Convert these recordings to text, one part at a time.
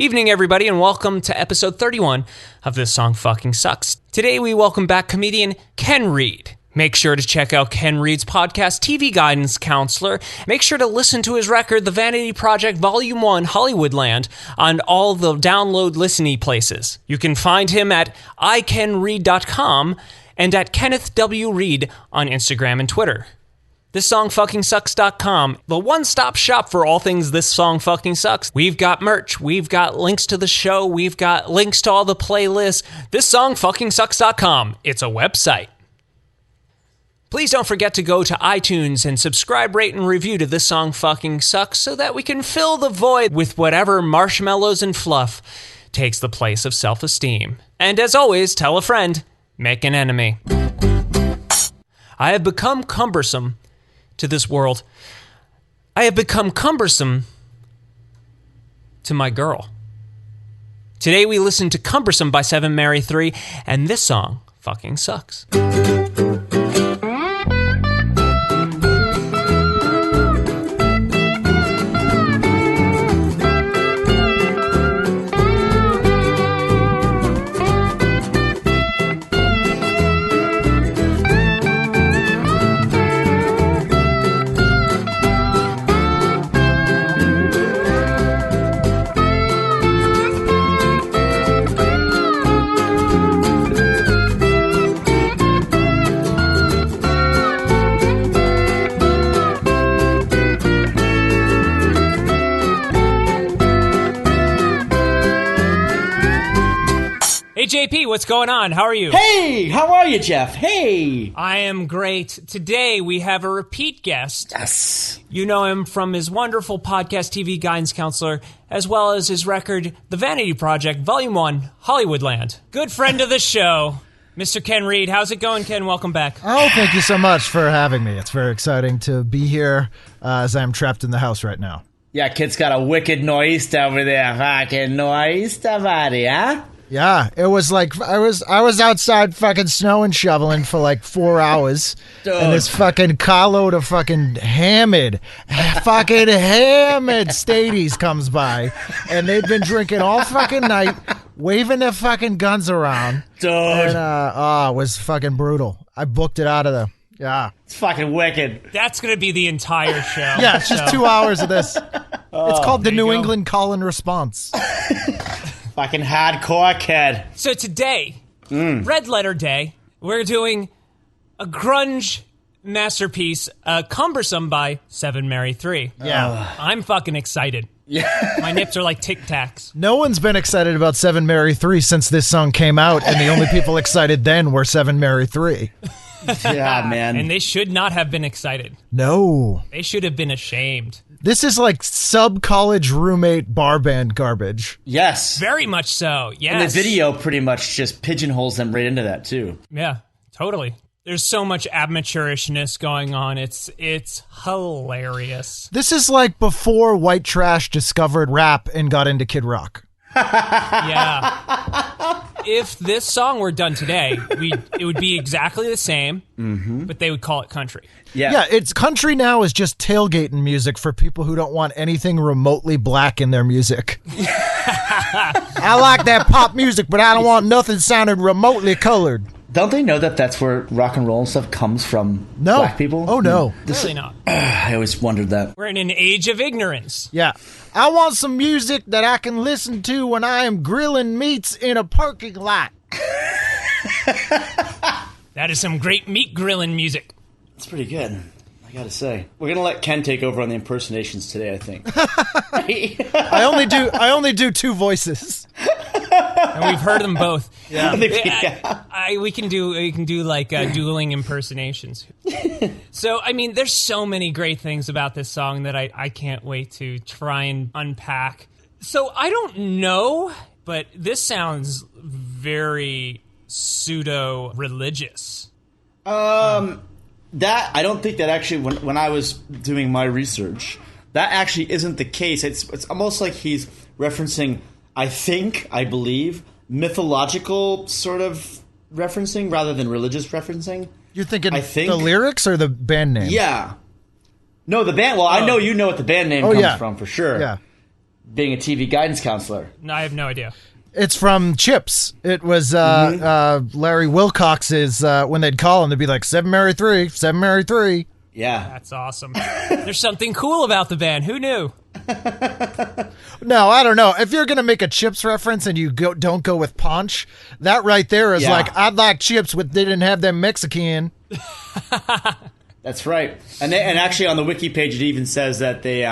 Evening, everybody, and welcome to episode 31 of This Song Fucking Sucks. Today, we welcome back comedian Ken Reid. Make sure to check out Ken Reid's podcast, TV Guidance Counselor. Make sure to listen to his record, The Vanity Project Volume 1, Hollywoodland, on all the download listening places. You can find him at ikenreid.com and at Kenneth W. Reid on Instagram and Twitter. ThisSongFuckingSucks.com, the one-stop shop for all things This Song Fucking Sucks. We've got merch, we've got links to the show, we've got links to all the playlists. ThisSongFuckingSucks.com, it's a website. Please don't forget to go to iTunes and subscribe, rate, and review to This Song Fucking Sucks so that we can fill the void with whatever marshmallows and fluff takes the place of self-esteem. And as always, tell a friend, make an enemy. I have become cumbersome to this world. I have become cumbersome to my girl. Today we listen to Cumbersome by 7 Mary 3, and this song fucking sucks. JP, what's going on? How are you? Hey, how are you, Jeff? Hey. I am great. Today we have a repeat guest. Yes. You know him from his wonderful podcast, TV Guidance Counselor, as well as his record, The Vanity Project, Volume 1, Hollywoodland. Good friend of the show, Mr. Ken Reid. How's it going, Ken? Welcome back. Oh, thank you so much for having me. It's very exciting to be here as I'm trapped in the house right now. Yeah, kid's got a wicked noise over there. Fucking noise, buddy, huh? Yeah, it was like I was outside fucking snow and shoveling for like 4 hours, Dude. And this fucking carload of fucking hammered stadies comes by, and they've been drinking all fucking night, waving their fucking guns around. Dude. And it was fucking brutal. I booked it out of there. Yeah. It's fucking wicked. That's going to be the entire show. Yeah, it's just 2 hours of this. It's called the New England Call and Response. Fucking hardcore, kid. So today, Red Letter Day, we're doing a grunge masterpiece, Cumbersome by 7 Mary 3. Yeah. I'm fucking excited. Yeah. My nips are like Tic Tacs. No one's been excited about 7 Mary 3 since this song came out, and the only people excited then were 7 Mary 3. Yeah, man. And they should not have been excited. No. They should have been ashamed. This is like sub-college roommate bar band garbage. Yes. Very much so, yes. And the video pretty much just pigeonholes them right into that, too. Yeah, totally. There's so much amateurishness going on. It's hilarious. This is like before white trash discovered rap and got into Kid Rock. Yeah. If this song were done today, it would be exactly the same, but they would call it country. Yeah. It's country now is just tailgating music for people who don't want anything remotely black in their music. I like that pop music, but I don't want nothing sounding remotely colored. Don't they know that that's where rock and roll and stuff comes from? No. Black people? Oh, no. Really not. I always wondered that. We're in an age of ignorance. Yeah. I want some music that I can listen to when I am grilling meats in a parking lot. That is some great meat grilling music. That's pretty good, I gotta say. We're gonna let Ken take over on the impersonations today, I think. I only do 2 voices. And we've heard them both. Yeah. We can do like dueling impersonations. So, I mean, there's so many great things about this song that I can't wait to try and unpack. So, I don't know, but this sounds very pseudo-religious. That I don't think that actually when I was doing my research, that actually isn't the case. It's almost like he's referencing, I believe, mythological sort of referencing rather than religious referencing. You're thinking the lyrics or the band name? Yeah. No, the band. Well, I know you know what the band name comes from for sure. Yeah. being a TV guidance counselor. No, I have no idea. It's from Chips. It was Larry Wilcox's, when they'd call him, they'd be like, 7 Mary 3, 7 Mary 3. Yeah. That's awesome. There's something cool about the band. Who knew? No, I don't know. If you're going to make a Chips reference and you don't go with Punch, that right there is like, I'd like chips with they didn't have them Mexican. That's right. And actually on the wiki page it even says that they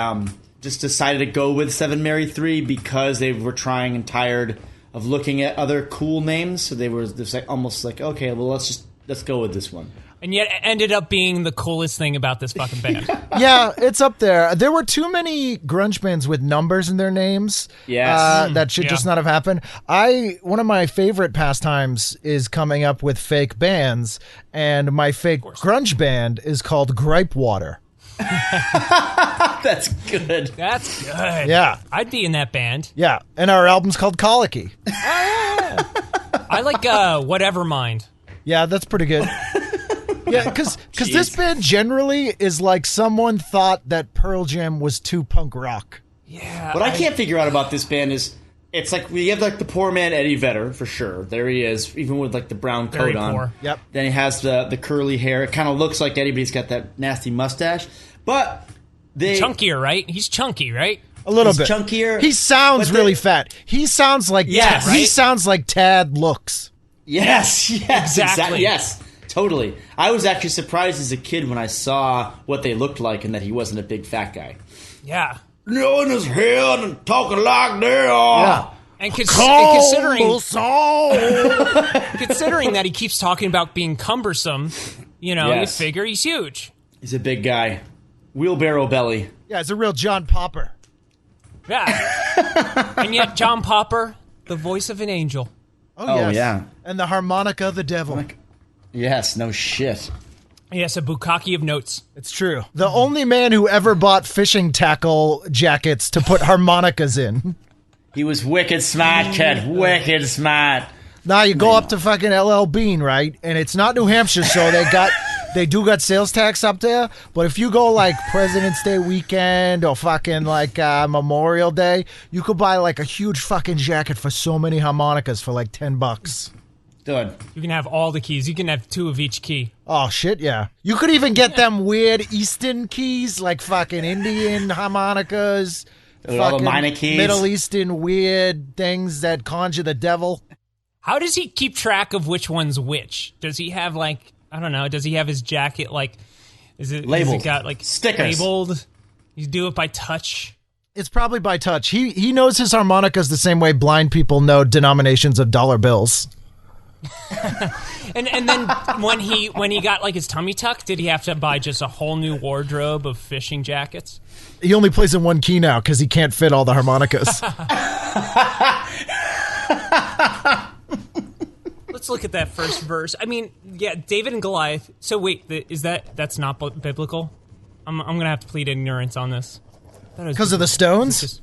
just decided to go with 7 Mary 3 because they were trying and tired of looking at other cool names. So they were just like, almost like, okay, well, let's go with this one. And yet it ended up being the coolest thing about this fucking band. Yeah, it's up there. There were too many grunge bands with numbers in their names. Yes. That should just not have happened. One of my favorite pastimes is coming up with fake bands, and my fake grunge band is called Gripe Water. That's good. That's good. Yeah. I'd be in that band. Yeah, and our album's called Colicky. I like Whatever Mind. Yeah, that's pretty good. Yeah, because this band generally is like someone thought that Pearl Jam was too punk rock. Yeah. What I can't figure out about this band is it's like we have like the poor man Eddie Vedder for sure. There he is, even with like the brown coat on. Poor. Yep. Then he has the curly hair. It kind of looks like Eddie, but he's got that nasty mustache. But chunkier, right? He's chunky, right? A little He's bit chunkier. He sounds really fat. He sounds like Yes. He Right? sounds like Tad looks. Yes, Exactly. yes, totally. I was actually surprised as a kid when I saw what they looked like and that he wasn't a big fat guy. Yeah. In his head and talking like they are. Yeah. And considering Considering that he keeps talking about being cumbersome, you Yes. figure he's huge. He's a big guy. Wheelbarrow belly. Yeah, it's a real John Popper. Yeah. And yet John Popper, the voice of an angel. Oh yes. yeah. And the harmonica of the devil. Yes, no shit. Yes, a bukkake of notes. It's true. The only man who ever bought fishing tackle jackets to put harmonicas in. He was wicked smart, kid. Wicked smart. Now you go up to fucking LL Bean, right? And it's not New Hampshire, so they do got sales tax up there. But if you go like President's Day weekend or fucking like Memorial Day, you could buy like a huge fucking jacket for so many harmonicas for like $10. Good. You can have all the keys. You can have 2 of each key. Oh shit, yeah. You could even get them weird Eastern keys, like fucking Indian harmonicas, All the minor keys. Middle Eastern weird things that conjure the devil. How does he keep track of which one's which? Does he have like, I don't know, does he have his jacket like, is it Labeled. got like Stickers. labeled? You do it by touch? It's probably by touch. He knows his harmonicas the same way blind people know denominations of dollar bills. And then when he got like his tummy tuck, did he have to buy just a whole new wardrobe of fishing jackets? He only plays in one key now because he can't fit all the harmonicas. Let's look at that first verse. I mean, yeah, David and Goliath. So wait, that's not biblical? I'm going to have to plead ignorance on this. Because of the Stones?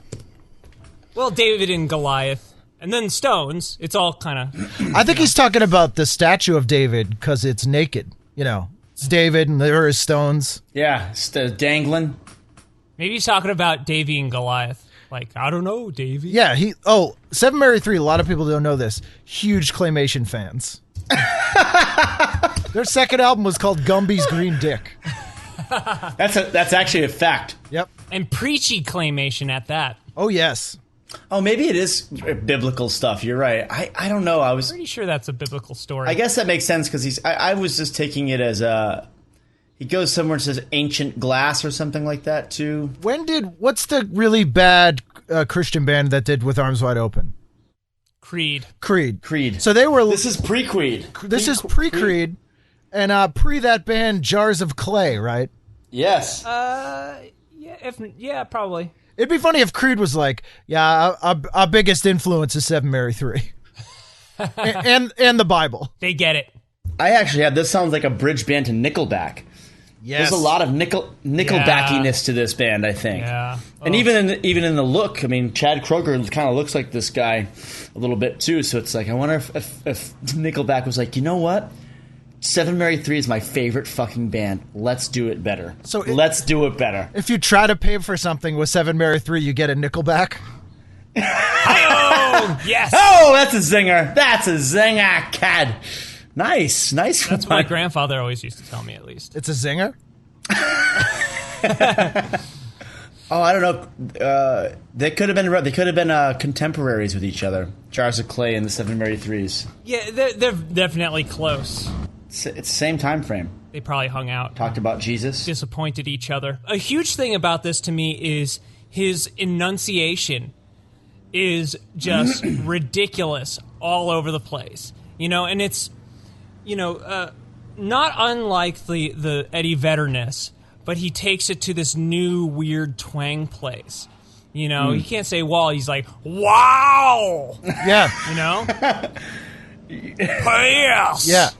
Well, David and Goliath. And then Stones. It's all kind of... I think he's talking about the statue of David because it's naked. You know, it's David and there are his stones. Yeah, dangling. Maybe he's talking about Davy and Goliath. Like, I don't know, Davy. Yeah, 7 Mary 3, a lot of people don't know this. Huge Claymation fans. Their second album was called Gumby's Green Dick. That's actually a fact. Yep. And preachy claymation at that. Oh, yes. Oh, maybe it is biblical stuff. You're right. I don't know. I was Pretty sure that's a biblical story. I guess that makes sense because I was just taking it as he goes somewhere and says ancient glass or something like that too. What's the really bad Christian band that did With Arms Wide Open? Creed. Creed. So they were. This is pre-Creed. This is pre-Creed, and pre that band Jars of Clay, right? Yes. Yeah, probably. It'd be funny if Creed was like, yeah, our biggest influence is 7 Mary 3. and the Bible. They get it. I actually have this sounds like a bridge band to Nickelback. Yes. There's a lot of Nickelbackiness to this band, I think. Yeah. And even in the look, I mean, Chad Kroeger kind of looks like this guy a little bit too. So it's like, I wonder if Nickelback was like, you know what? 7 Mary 3 is my favorite fucking band. Let's do it better. Let's do it better. If you try to pay for something with 7 Mary 3, you get a Nickelback. Hi-oh! Yes! Oh, that's a zinger. That's a zinger, Cad. Nice. That's what my grandfather always used to tell me, at least. It's a zinger? Oh, I don't know. They could have been contemporaries with each other. Jars of Clay and the Seven Mary Threes. Yeah, they're definitely close. It's the same time frame. They probably hung out. Talked about Jesus. Disappointed each other. A huge thing about this to me is his enunciation is just ridiculous all over the place. And it's, not unlike the Eddie Vedder-ness, but he takes it to this new weird twang place. He can't say "wall." He's like "wow." Yeah. Yes. Yeah.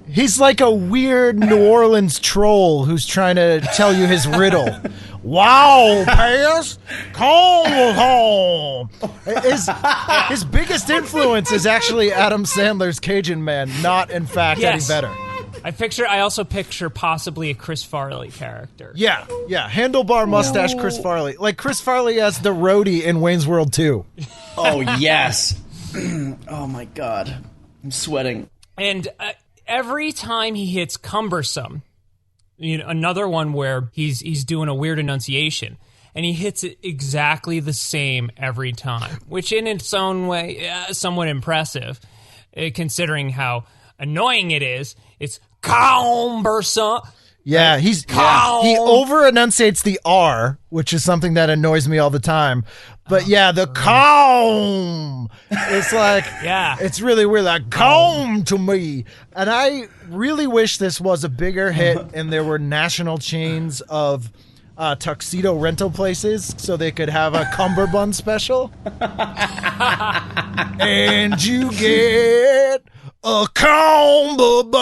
He's like a weird New Orleans troll who's trying to tell you his riddle. Wow, pass, come home. His biggest influence is actually Adam Sandler's Cajun Man, not in fact Yes. Eddie Vedder. I also picture possibly a Chris Farley character. Yeah, handlebar mustache Chris Farley. Like Chris Farley as the roadie in Wayne's World 2. Oh, yes. Oh, my God. I'm sweating. And every time he hits Cumbersome, another one where he's doing a weird enunciation, and he hits it exactly the same every time, which in its own way somewhat impressive, considering how annoying it is. It's Cumbersome. Yeah, he over enunciates the R, which is something that annoys me all the time. But the comb. It's like, it's really weird. Like, comb to me. And I really wish this was a bigger hit and there were national chains of tuxedo rental places so they could have a cummerbund special. And you get a cummerbund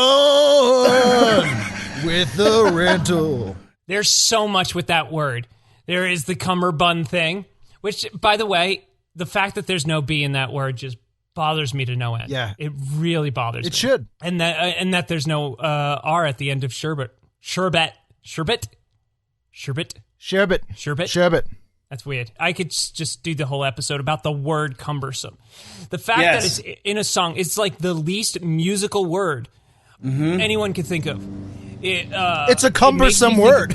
with the rental. There's so much with that word. There is the cummerbund thing, which, by the way, the fact that there's no B in that word just bothers me to no end. Yeah. It really bothers me. It should. And that there's no R at the end of sherbet. Sherbet. That's weird. I could just do the whole episode about the word cumbersome. The fact that it's in a song, it's like the least musical word anyone could think of. It's a cumbersome word.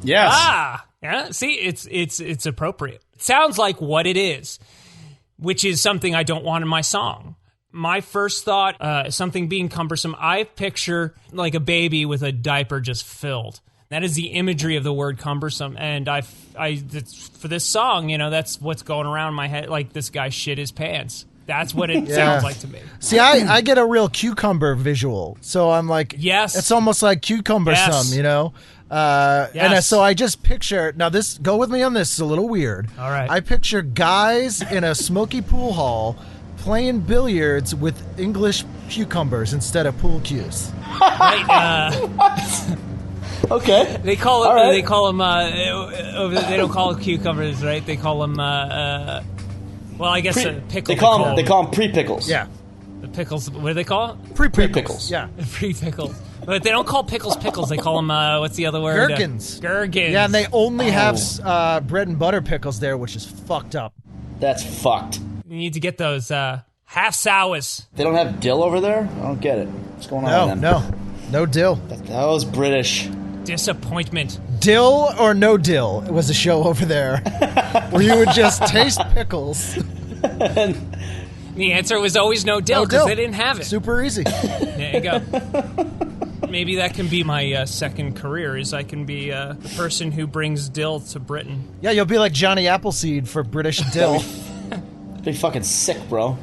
Yes. Yeah. See, it's appropriate. It sounds like what it is, which is something I don't want in my song. My first thought, something being cumbersome, I picture like a baby with a diaper just filled. That is the imagery of the word cumbersome, and for this song, that's what's going around my head. Like, this guy shit his pants. That's what it sounds like to me. See, I get a real cucumber visual, so I'm like, yes, it's almost like cucumbersome, And so I just picture, now this, go with me on this, it's a little weird. All right. I picture guys in a smoky pool hall playing billiards with English cucumbers instead of pool cues. Right, okay. They call it. Right. They call them. They don't call it cucumbers, right? They call them. Well, I guess pickles. They call them pre-pickles. Yeah. The pickles. What do they call it? Pre-pickles. Yeah. Pre-pickles. But they don't call pickles pickles. They call them. What's the other word? Gherkins. Gherkins. Yeah, and they only have bread and butter pickles there, which is fucked up. That's fucked. You need to get those half sours. They don't have dill over there? I don't get it. What's going on? No dill. That was British. Disappointment. Dill or no dill? It was a show over there where you would just taste pickles. The answer was always no dill because they didn't have it. Super easy. There you go. Maybe that can be my second career, is I can be the person who brings dill to Britain. Yeah, you'll be like Johnny Appleseed for British dill. Be fucking sick, bro.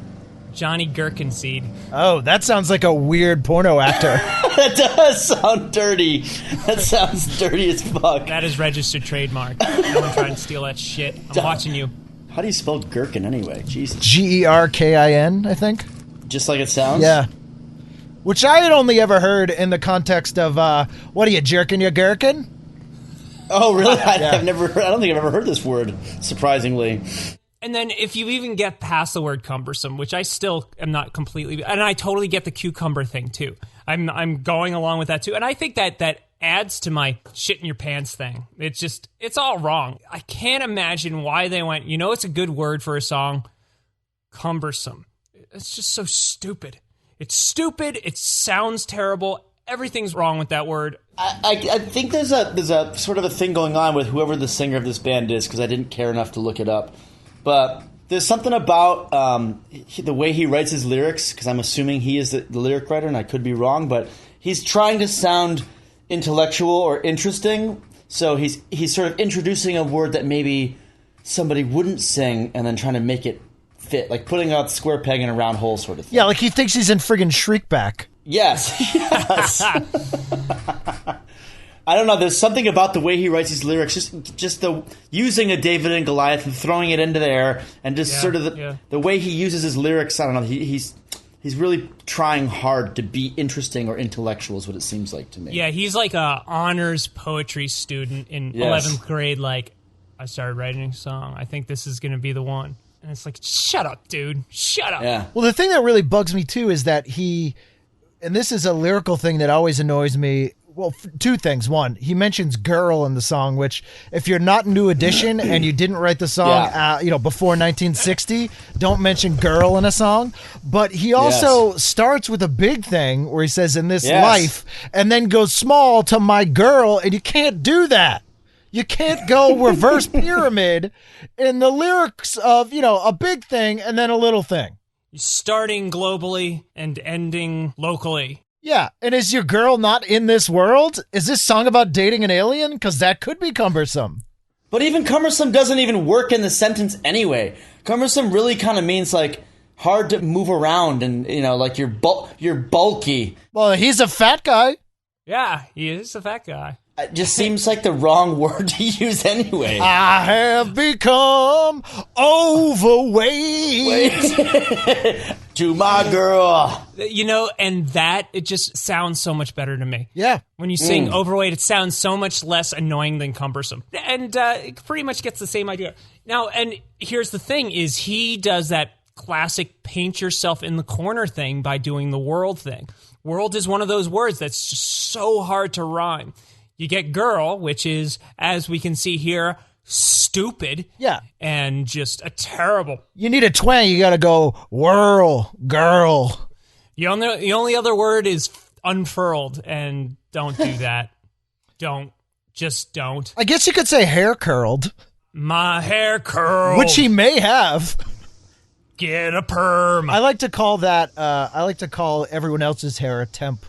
Johnny Gherkinseed. Oh, that sounds like a weird porno actor. That does sound dirty. That sounds dirty as fuck. That is registered trademark. No one try and steal that shit. I'm watching you. How do you spell gherkin anyway? Jesus. Gerkin, I think. Just like it sounds? Yeah. Which I had only ever heard in the context of, what are you, jerking your gherkin? Oh, really? I don't think I've ever heard this word, surprisingly. And then if you even get past the word cumbersome, which I still am not completely, and I totally get the cucumber thing too. I'm going along with that too. And I think that adds to my shit in your pants thing. It's all wrong. I can't imagine why they went, it's a good word for a song, cumbersome. It's just so stupid. It's stupid. It sounds terrible. Everything's wrong with that word. I think there's a sort of a thing going on with whoever the singer of this band is, because I didn't care enough to look it up. But there's something about the way he writes his lyrics, because I'm assuming he is the lyric writer, and I could be wrong, but he's trying to sound intellectual or interesting. So he's sort of introducing a word that maybe somebody wouldn't sing, and then trying to make it fit, like putting a square peg in a round hole sort of thing. Yeah, like he thinks he's in friggin' Shriekback. Yes. I don't know. There's something about the way he writes his lyrics, just the using a David and Goliath and throwing it into there, and just sort of the way he uses his lyrics. I don't know. He's really trying hard to be interesting or intellectual, is what it seems like to me. Yeah, he's like a honors poetry student in 11th grade. Like, I started writing a song. I think this is going to be the one. And it's like, shut up, dude. Shut up. Yeah. Well, the thing that really bugs me, too, is that and this is a lyrical thing that always annoys me. Well, two things. One, he mentions girl in the song, which if you're not New Edition and you didn't write the song, before 1960, don't mention girl in a song. But he also starts with a big thing where he says, in this life, and then goes small to my girl, and you can't do that. You can't go reverse pyramid in the lyrics of, a big thing and then a little thing. Starting globally and ending locally. Yeah, and is your girl not in this world? Is this song about dating an alien? Because that could be cumbersome. But even cumbersome doesn't even work in the sentence anyway. Cumbersome really kind of means like hard to move around, and like you're bulky. Well, he's a fat guy. Yeah, he is a fat guy. It just seems like the wrong word to use anyway. I have become overweight. To my girl. And that, it just sounds so much better to me. Yeah. When you sing overweight, it sounds so much less annoying than cumbersome. And it pretty much gets the same idea. Now, and here's the thing, is he does that classic paint yourself in the corner thing by doing the world thing. World is one of those words that's just so hard to rhyme. You get girl, which is, as we can see here, stupid. Yeah. And just a terrible. You need a twang. You got to go whirl, girl. The only other word is unfurled, and don't do that. Just don't. I guess you could say hair curled. My hair curled. Which he may have. Get a perm. I like to call everyone else's hair a temp,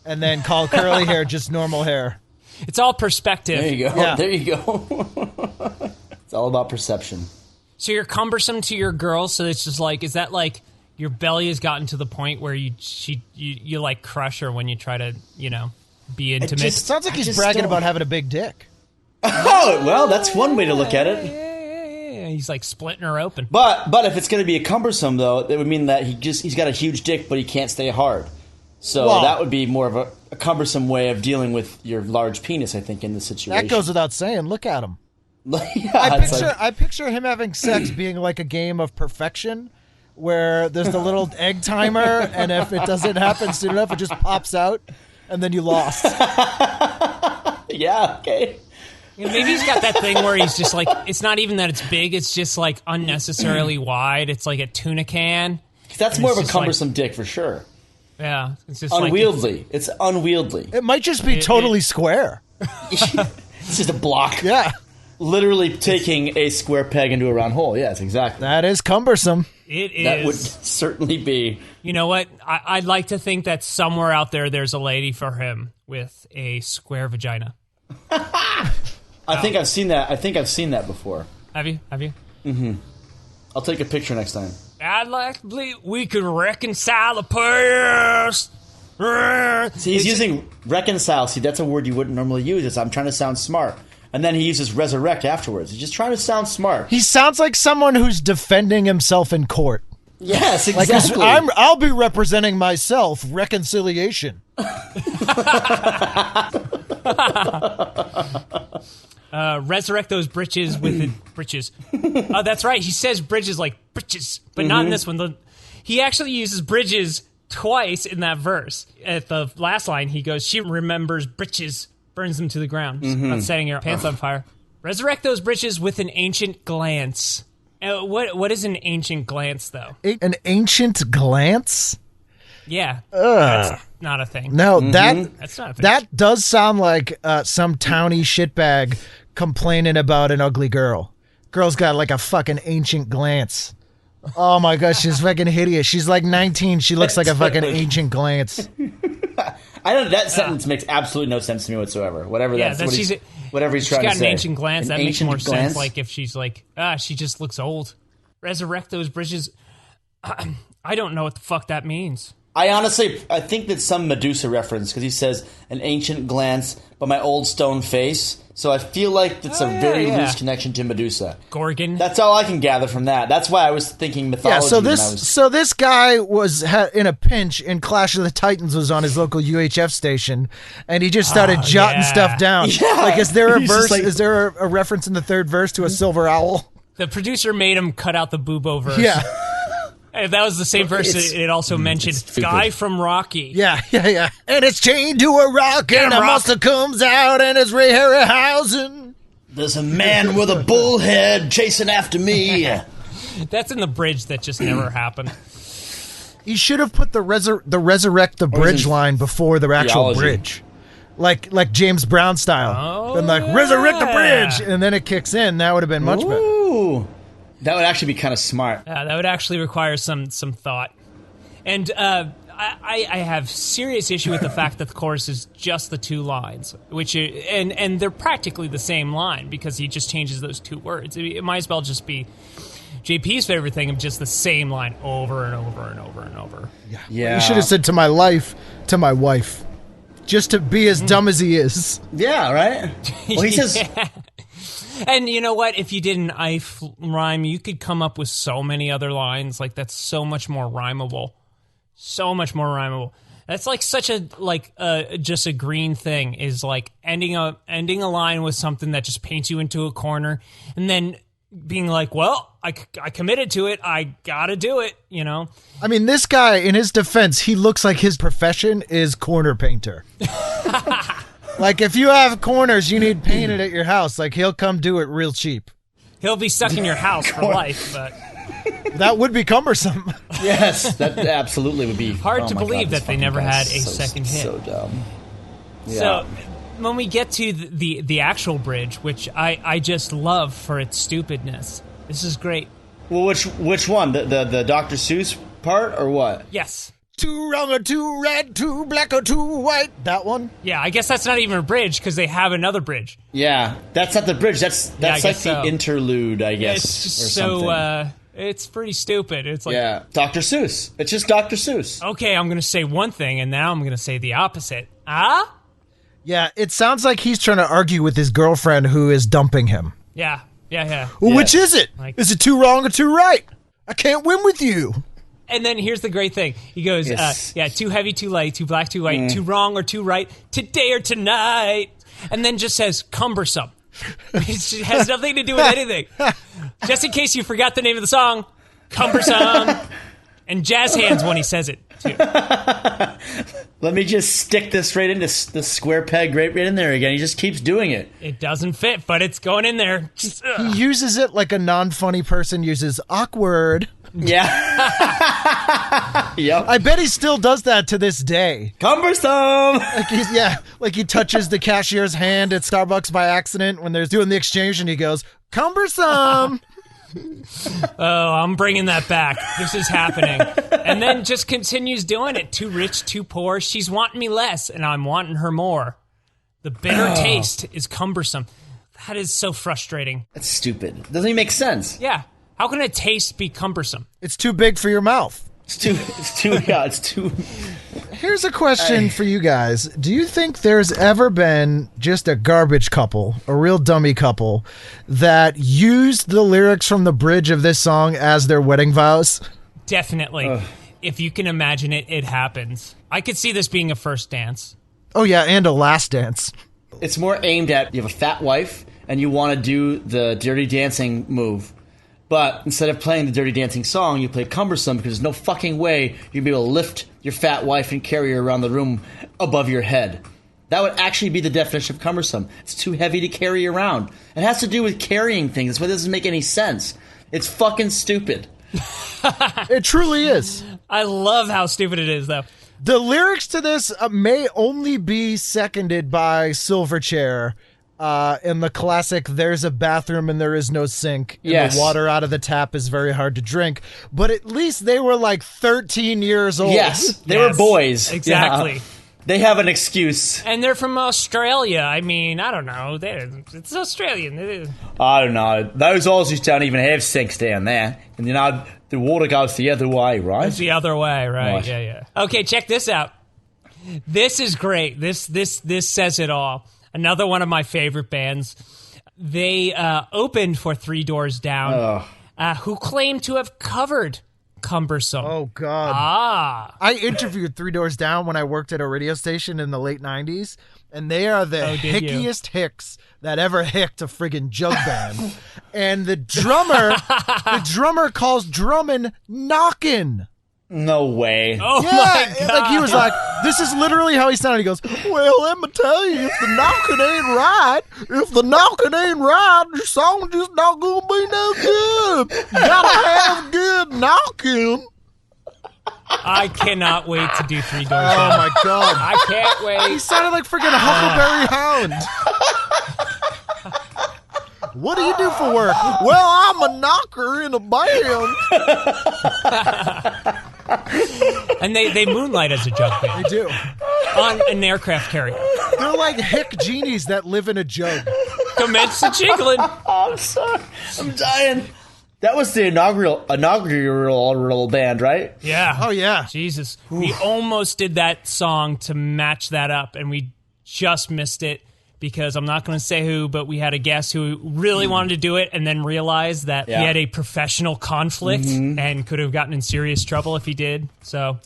and then call curly hair just normal hair. It's all perspective. There you go. Yeah. There you go. It's all about perception. So you're cumbersome to your girl, so it's just like, is that like your belly has gotten to the point where you like crush her when you try to, be intimate? It sounds like he's bragging about having a big dick. Oh, well, that's one way to look at it. Yeah. He's like splitting her open. But if it's going to be a cumbersome, though, that would mean that he's got a huge dick, but he can't stay hard. So that would be more of a cumbersome way of dealing with your large penis, I think, in this situation. That goes without saying. Look at him. Yeah, I picture him having sex being like a game of perfection, where there's the little egg timer, and if it doesn't happen soon enough, it just pops out, and then you lost. Yeah, okay. Maybe he's got that thing where he's just like, it's not even that it's big, it's just like unnecessarily wide. It's like a tuna can. That's more of a cumbersome dick for sure. Yeah. It's just unwieldy. It's unwieldy. It might just be totally square. It's just a block. Yeah. Literally taking a square peg into a round hole. Yes, exactly. That is cumbersome. It is. That would certainly be. You know what? I'd like to think that somewhere out there's a lady for him with a square vagina. I think I've seen that. I think I've seen that before. Have you? Mm-hmm. I'll take a picture next time. I'd like to believe we could reconcile the past. See, he's using reconcile. See, that's a word you wouldn't normally use. It's I'm trying to sound smart. And then he uses resurrect afterwards. He's just trying to sound smart. He sounds like someone who's defending himself in court. Yes, exactly. Like I'll be representing myself. Reconciliation. Resurrect those britches with the britches. Oh, that's right. He says bridges like britches, but not in this one. He actually uses bridges twice in that verse. At the last line, he goes, "She remembers britches burns them to the ground, not setting your pants on fire. Resurrect those bridges with an ancient glance. What is an ancient glance, though? An ancient glance? Yeah, that's not a thing. No, that's not a thing. That does sound like some towny shitbag complaining about an ugly girl. Girl's got like a fucking ancient glance. Oh my gosh, she's fucking hideous. She's like 19. She looks like a fucking ancient glance. I don't. That sentence makes absolutely no sense to me whatsoever. Whatever he's trying to say. She's got an ancient glance. That makes more sense. Like if she's like, she just looks old. Resurrect those bridges. I don't know what the fuck that means. I think that's some Medusa reference because he says an ancient glance, but my old stone face. So I feel like it's a very loose connection to Medusa. Gorgon. That's all I can gather from that. That's why I was thinking mythology. Yeah, so this guy was in a pinch, and Clash of the Titans was on his local UHF station, and he just started jotting stuff down. Yeah. Like, is there a verse? Is there a reference in the third verse to a silver owl? The producer made him cut out the Boobo verse. Yeah. That was the same verse. It also mentioned Guy from Rocky. Yeah. And it's chained to a rock, and a monster comes out, and it's Ray Harryhausen. There's a man with a bull head chasing after me. That's in the bridge that just never happened. You should have put the resurrect the bridge line before the actual bridge. Like James Brown style. And like, resurrect the bridge, and then it kicks in. That would have been much better. That would actually be kind of smart. Yeah, that would actually require some thought. And I have serious issue with the fact that the chorus is just the two lines, and they're practically the same line because he just changes those two words. It might as well just be JP's favorite thing of just the same line over and over and over and over. Yeah. You should have said to my wife, just to be as dumb as he is. Yeah, right? Well, he says... And you know what? If you did an IF rhyme, you could come up with so many other lines. Like, that's so much more rhymable. So much more rhymable. That's like such a just a green thing is like ending a line with something that just paints you into a corner, and then being like, well, I committed to it. I gotta do it. You know. I mean, this guy, in his defense, he looks like his profession is corner painter. Like, if you have corners you need painted at your house, like, he'll come do it real cheap. He'll be stuck in your house for life, but... That would be cumbersome. Yes, that absolutely would be... Hard to believe that they never had a second hit. So dumb. Yeah. So, when we get to the actual bridge, which I just love for its stupidness, this is great. Well, which one? The Dr. Seuss part, or what? Yes. Too wrong or too red, too black or too white. That one? Yeah, I guess that's not even a bridge because they have another bridge. Yeah, that's not the bridge. That's like the interlude, I guess. It's just so it's pretty stupid. It's like Dr. Seuss. It's just Dr. Seuss. Okay, I'm going to say one thing, and now I'm going to say the opposite. Yeah, it sounds like he's trying to argue with his girlfriend who is dumping him. Yeah. Well, which is it? Is it too wrong or too right? I can't win with you. And then here's the great thing. He goes, too heavy, too light, too black, too white, too wrong or too right, today or tonight. And then just says cumbersome. It has nothing to do with anything. Just in case you forgot the name of the song, Cumbersome. And jazz hands when he says it, too. Let me just stick this right into the square peg right in there again. He just keeps doing it. It doesn't fit, but it's going in there. He uses it like a non-funny person uses awkward. Yeah. Yep. I bet he still does that to this day. Cumbersome. Like he touches the cashier's hand at Starbucks by accident when they're doing the exchange, and he goes, "Cumbersome." Oh, I'm bringing that back. This is happening. And then just continues doing it. Too rich, too poor. She's wanting me less, and I'm wanting her more. The bitter taste is cumbersome. That is so frustrating. That's stupid. Doesn't even make sense. Yeah. How can a taste be cumbersome? It's too big for your mouth. It's too. Here's a question for you guys. Do you think there's ever been just a garbage couple, a real dummy couple, that used the lyrics from the bridge of this song as their wedding vows? Definitely. If you can imagine it, it happens. I could see this being a first dance. Oh, yeah, and a last dance. It's more aimed at you have a fat wife and you want to do the dirty dancing move. But instead of playing the Dirty Dancing song, you play Cumbersome because there's no fucking way you'd be able to lift your fat wife and carry her around the room above your head. That would actually be the definition of cumbersome. It's too heavy to carry around. It has to do with carrying things. That's why it doesn't make any sense. It's fucking stupid. It truly is. I love how stupid it is, though. The lyrics to this may only be seconded by Silverchair in the classic "There's a bathroom and there is no sink, and Yes. the water out of the tap is very hard to drink." But at least they were like 13 years old. Yes, they were boys. Exactly. Yeah. They have an excuse. And they're from Australia. I mean, I don't know. It's Australian. I don't know. Those Aussies don't even have sinks down there. And, you know, the water goes the other way, right? It's the other way, right? Right. Yeah. Okay, check this out. This is great. This says it all. Another one of my favorite bands. They opened for Three Doors Down, who claim to have covered Cumbersome. Oh, God. I interviewed Three Doors Down when I worked at a radio station in the late 90s, and they are the hickiest hicks that ever hicked a friggin' jug band. And the drummer calls drumming knockin'. No way. Oh, Yeah, my God. like he was like, this is literally how he sounded. He goes, well, let me tell you, if the knocking ain't right, your song just not gonna be no good. You gotta have good knocking. I cannot wait to do Three Doors Oh Down. my God. I can't He wait. sounded like friggin' Huckleberry Hound. What do you do for work? Well, I'm a knocker in a band. And they moonlight as a jug band They do. on an aircraft carrier. They're like hick genies that live in a jug. Commence the jiggling. I'm sorry. I'm dying. That was the inaugural band, right? Yeah. Oh, yeah. Jesus. We almost did that song to match that up, and we just missed it because I'm not going to say who, but we had a guest who really wanted to do it and then realized that he had a professional conflict and could have gotten in serious trouble if he did. So,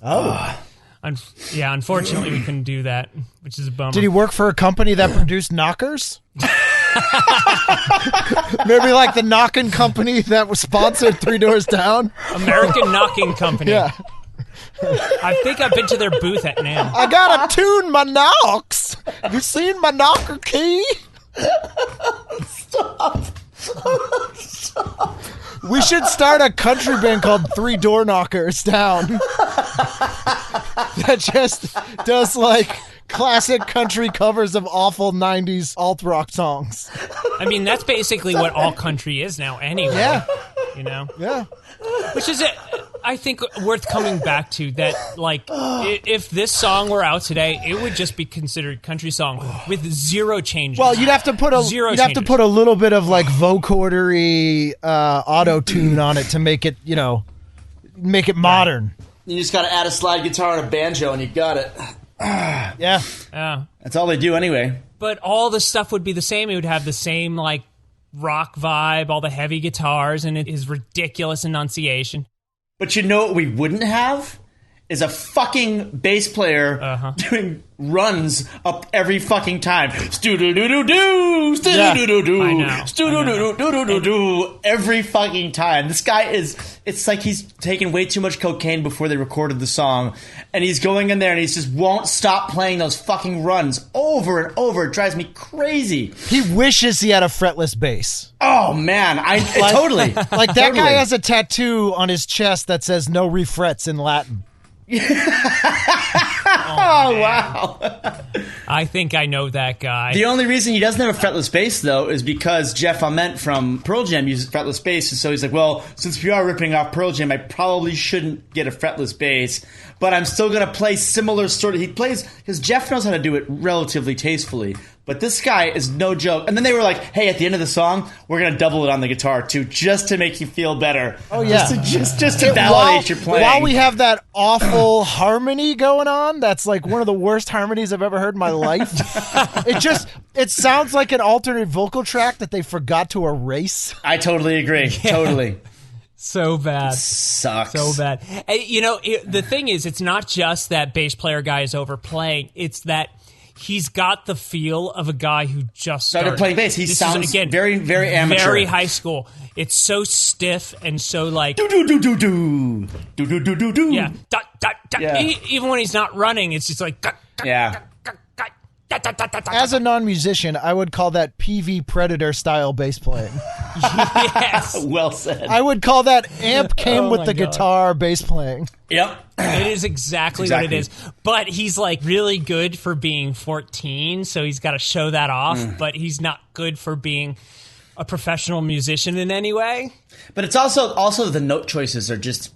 unfortunately, we couldn't do that, which is a bummer. Did he work for a company that produced knockers? Maybe like the knocking company that was sponsored Three Doors Down? American Knocking Company. Yeah. I think I've been to their booth at NAMM. I gotta tune my knocks. Have you seen my knocker key? Stop. We should start a country band called Three Door Knockers Down. That just does like classic country covers of awful 90s alt rock songs. I mean, that's basically what all country is now anyway. Yeah. You know? Yeah. Which is, I think, worth coming back to. That, like, if this song were out today, it would just be considered country song with zero changes. Well, you'd have to put a little bit of like vocodery auto tune on it to make it, make it modern. You just got to add a slide guitar and a banjo, and you got it. Yeah. That's all they do anyway. But all the stuff would be the same. It would have the same, like, rock vibe, all the heavy guitars, and his ridiculous enunciation. But you know what we wouldn't have? Is a fucking bass player doing runs up every fucking time. Stu-do-do-do-do, stu-do-do-do-do, I know. stu-do-do-do-do-do, every fucking time. This guy it's like he's taken way too much cocaine before they recorded the song, and he's going in there and he just won't stop playing those fucking runs over and over. It drives me crazy. He wishes he had a fretless bass. Oh, man. Totally. Like that guy has a tattoo on his chest that says no refrets in Latin. Oh, wow. I think I know that guy. The only reason he doesn't have a fretless bass, though, is because Jeff Ament from Pearl Jam uses fretless bass, and so he's like, well, since we are ripping off Pearl Jam, I probably shouldn't get a fretless bass, but I'm still going to play similar sort of... He plays... Because Jeff knows how to do it relatively tastefully, but this guy is no joke. And then they were like, hey, at the end of the song, we're going to double it on the guitar, too, just to make you feel better. Oh, yeah. Just to validate your playing. While we have that awful harmony going on, that's like one of the worst harmonies I've ever heard in my life. It sounds like an alternate vocal track that they forgot to erase. I totally agree. Yeah. Totally. So bad. Sucks. So bad. The thing is, it's not just that bass player guy is overplaying. It's that he's got the feel of a guy who just started playing bass. He sounds very, very amateur. Very high school. It's so stiff and so like... Do-do-do-do-do. Do-do-do-do-do. Yeah. Dot, dot, dot. Yeah. Even when he's not running, it's just like... Dot, dot, yeah. dot, dot, dot. As a non-musician, I would call that PV Predator style bass playing. Yes. Well said. I would call that amp came with my the God. guitar bass playing. Yep. It is exactly what it is. But he's like really good for being 14, so he's got to show that off, but he's not good for being a professional musician in any way. But it's also the note choices are just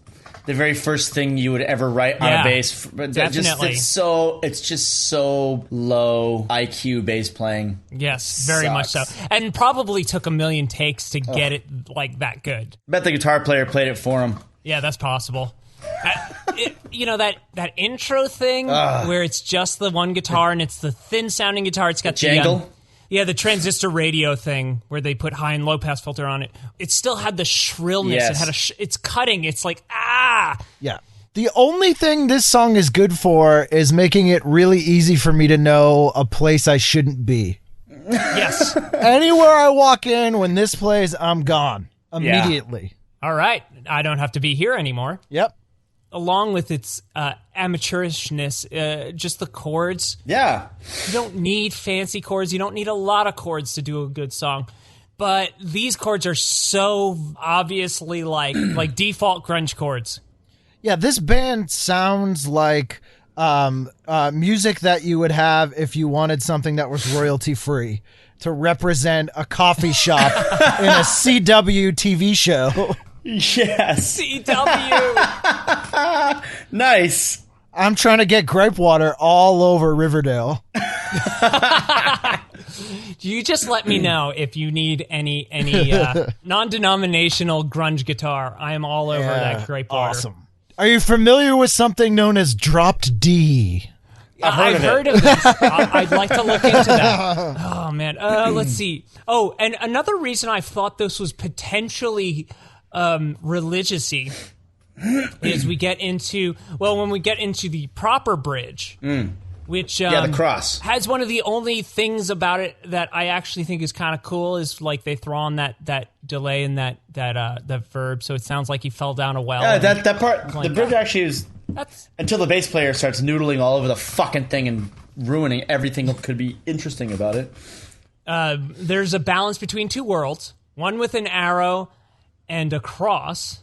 the very first thing you would ever write on a bass. Definitely. It's just so low IQ bass playing. Yes, very much so. And probably took a million takes to get it like that good. Bet the guitar player played it for him. Yeah, that's possible. That intro thing where it's just the one guitar and it's the thin sounding guitar. It's got the jangle. The transistor radio thing where they put high and low pass filter on it. It still had the shrillness. Yes. It had it's cutting. It's like Yeah. The only thing this song is good for is making it really easy for me to know a place I shouldn't be. Yes. Anywhere I walk in, when this plays, I'm gone immediately. All right. I don't have to be here anymore. Yep. Along with its amateurishness, just the chords. Yeah. You don't need fancy chords. You don't need a lot of chords to do a good song. But these chords are so obviously like default grunge chords. Yeah, this band sounds like music that you would have if you wanted something that was royalty free to represent a coffee shop in a CW TV show. Yes. CW. Nice. I'm trying to get gripe water all over Riverdale. You just let me know if you need any non-denominational grunge guitar. I am all over that grape water. Awesome. Are you familiar with something known as dropped D? I've heard of this. I'd like to look into that. Oh, man. Let's see. Oh, and another reason I thought this was potentially religious-y is when we get into the proper bridge, which the cross has one of the only things about it that I actually think is kind of cool is like they throw on that delay in that verb, so it sounds like he fell down a well. Yeah, that part, the bridge actually is That's until the bass player starts noodling all over the fucking thing and ruining everything that could be interesting about it. There's a balance between two worlds, one with an arrow and a cross.